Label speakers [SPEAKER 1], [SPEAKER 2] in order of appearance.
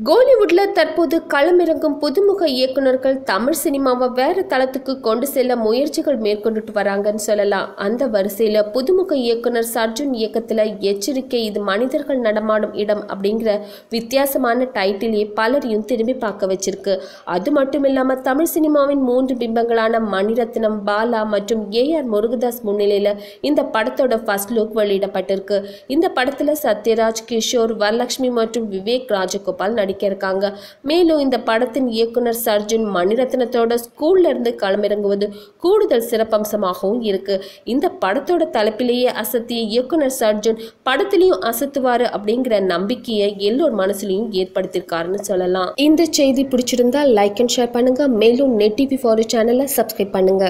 [SPEAKER 1] கோலிவுட்ல தற்போது களமிறங்கும் புதுமுக இயக்குனர்கள் தமிழ் சினிமாவை வேற தளத்துக்கு கொண்டு செல்ல முயற்சிகள் மேற்கொண்டுட்டு வராங்கன்னு சொல்லலாம். அந்த வரிசையில புதுமுக இயக்குனர் சர்ஜுன் இயக்கத்துல எச்சரிக்கை, இது மனிதர்கள் நடமாடும் இடம் அப்படிங்கிற வித்தியாசமான டைட்டிலே பலரையும் திரும்பி பார்க்க வச்சிருக்கு. அது மட்டும் இல்லாம தமிழ் சினிமாவின் 3 பிம்பங்களான மணிரத்னம், பாலா மற்றும் AR முருகதாஸ் முன்னிலையில இந்த படத்தோட ஃபர்ஸ்ட் லுக் வெளியிடப்பட்டிருக்கு. இந்த படத்துல சத்யராஜ், கிஷோர், வரலட்சுமி மற்றும் விவேக் ராஜகோபால் நடிக்க இருக்காங்க. மேலும் இந்த படத்தின் இயக்குனர் சர்ஜுன் மணிரத்னத்தோட ஸ்கூல்ல இருந்து களமிறங்குவது கூடுதல் சிறப்பம்சமாகவும் இருக்கு. இந்த படத்தோட தலைப்பிலேயே அசத்திய இயக்குனர் சர்ஜுன் படத்திலையும் அசத்துவாரு அப்படிங்கிற நம்பிக்கையை எல்லோர் மனசுலையும் ஏற்படுத்தியிருக்காருன்னு சொல்லலாம். இந்த செய்தி பிடிச்சிருந்தா லைக் அண்ட் ஷேர் பண்ணுங்க. மேலும் நெட் டிவி ஃபார் சேனலை சப்ஸ்கிரைப் பண்ணுங்க.